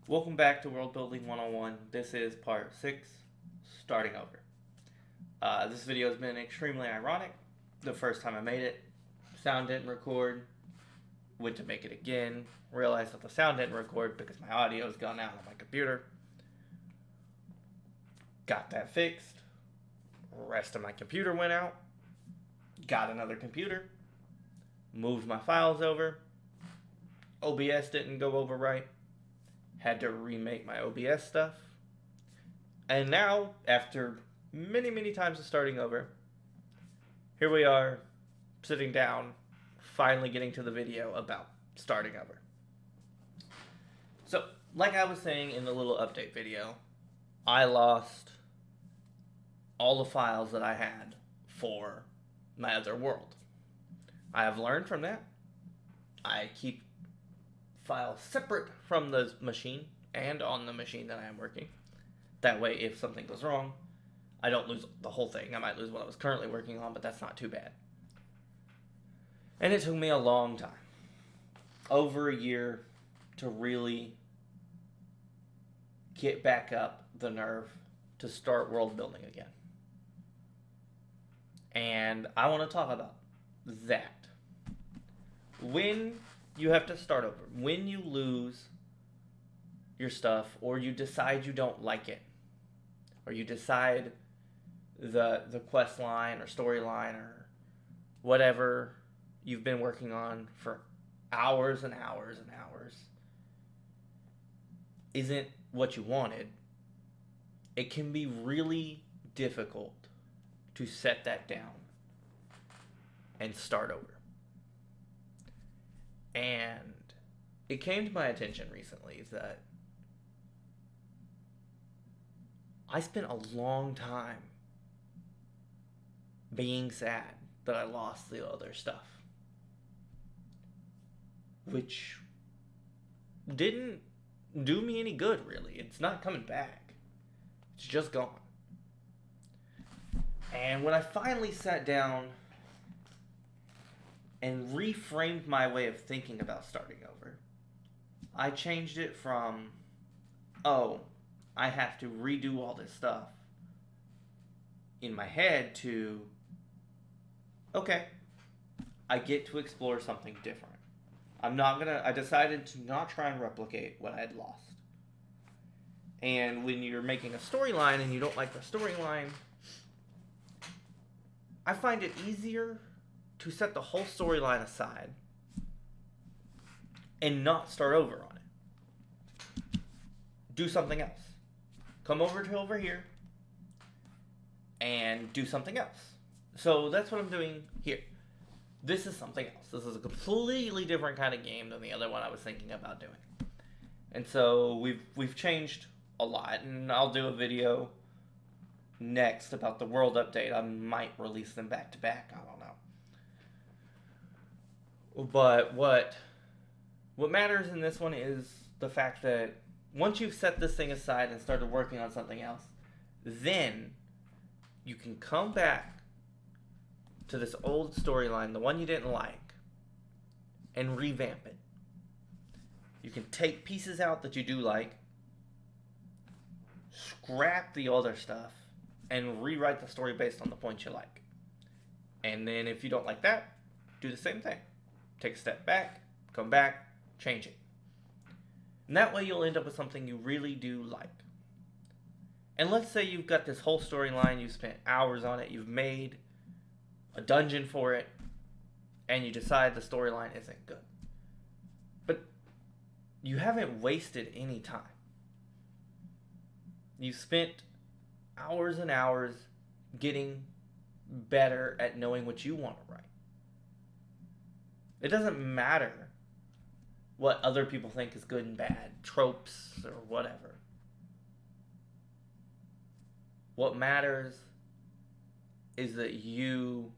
Welcome back to World Building 101. This is part 6, starting over. This video has been extremely ironic. The first time I made it, sound didn't record, went to make it again, realized that the sound didn't record because my audio has gone out on my computer. Got that fixed. Rest of my computer went out. Got another computer. Moved my files over. OBS didn't go over right. Had to remake my OBS stuff. And now, after many times of starting over, here we are, sitting down, finally getting to the video about starting over. So, like I was saying in the little update video, I lost all the files that I had for my other world. I have learned from that. I keep files separate from the machine and on the machine that I am working. That way, if something goes wrong, I don't lose the whole thing. I might lose what I was currently working on, but that's not too bad. And it took me a long time, over a year, to really get back up the nerve to start world building again. And I want to talk about that. When you have to start over, when you lose your stuff, or you decide you don't like it, or you decide the quest line or storyline or whatever you've been working on for hours and hours and hours isn't what you wanted, it can be really difficult to set that down and start over. And it came to my attention recently that I spent a long time being sad that I lost the other stuff, which didn't do me any good, really. It's not coming back. It's just gone. And when I finally sat down and reframed my way of thinking about starting over, I changed it from, oh, I have to redo all this stuff in my head, to, okay, I get to explore something different. I decided to not try and replicate what I had lost. And when you're making a storyline and you don't like the storyline, I find it easier to set the whole storyline aside and not start over on it. Do something else. Come over here and do something else. So that's what I'm doing here. This is something else. This is a completely different kind of game than the other one I was thinking about doing. And so we've changed a lot, and I'll do a video next about the world update. I might release them back to back. I don't know. But what matters in this one is the fact that once you've set this thing aside and started working on something else, then you can come back to this old storyline, the one you didn't like, and revamp it. You can take pieces out that you do like, scrap the other stuff, and rewrite the story based on the points you like. And then if you don't like that, do the same thing. Take a step back, come back, change it. And that way you'll end up with something you really do like. And let's say you've got this whole storyline, you've spent hours on it, you've made a dungeon for it, and you decide the storyline isn't good. But you haven't wasted any time. You've spent hours and hours getting better at knowing what you want to write. It doesn't matter what other people think is good and bad, tropes or whatever. What matters is that you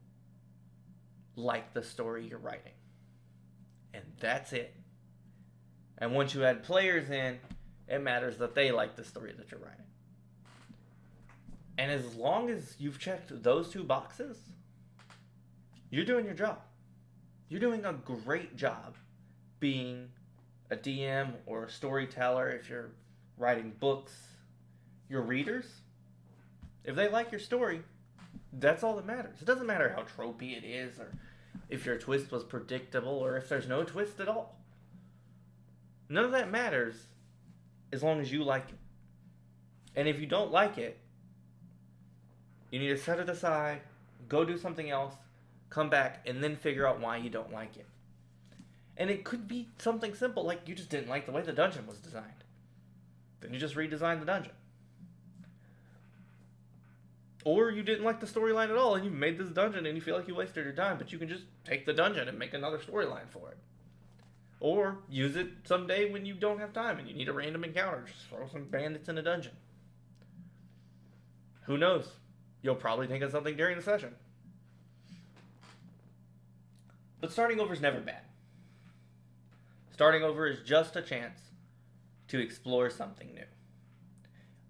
like the story you're writing. And that's it. And once you add players in, it matters that they like the story that you're writing. And as long as you've checked those two boxes, you're doing your job. You're doing a great job being a DM or a storyteller, if you're writing books, your readers, if they like your story, that's all that matters. It doesn't matter how tropey it is, or if your twist was predictable, or if there's no twist at all. None of that matters as long as you like it. And if you don't like it, you need to set it aside, go do something else, come back, and then figure out why you don't like it. And it could be something simple, like you just didn't like the way the dungeon was designed. Then you just redesigned the dungeon. Or you didn't like the storyline at all, and you made this dungeon and you feel like you wasted your time, but you can just take the dungeon and make another storyline for it. Or use it someday when you don't have time and you need a random encounter. Just throw some bandits in a dungeon. Who knows? You'll probably think of something during the session. But starting over is never bad. Starting over is just a chance to explore something new.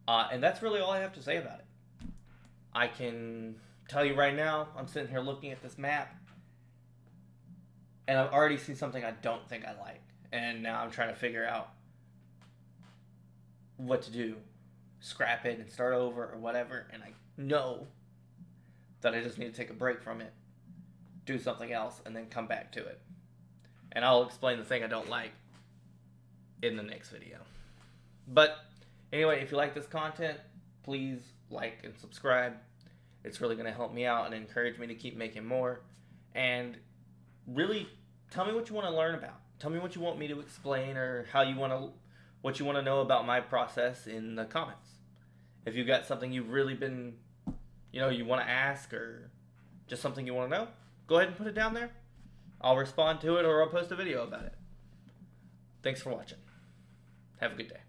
And that's really all I have to say about it. I can tell you right now, I'm sitting here looking at this map, and I've already seen something I don't think I like. And now I'm trying to figure out what to do. Scrap it and start over or whatever. And I know that I just need to take a break from it, do something else, and then come back to it. And I'll explain the thing I don't like in the next video. But anyway, if you like this content, please like and subscribe. It's really going to help me out and encourage me to keep making more. And really, tell me what you want to learn about. Tell me what you want me to explain, or what you want to know about my process in the comments. If you've got something you've really been, you want to ask, or just something you want to know, go ahead and put it down there. I'll respond to it, or I'll post a video about it. Thanks for watching. Have a good day.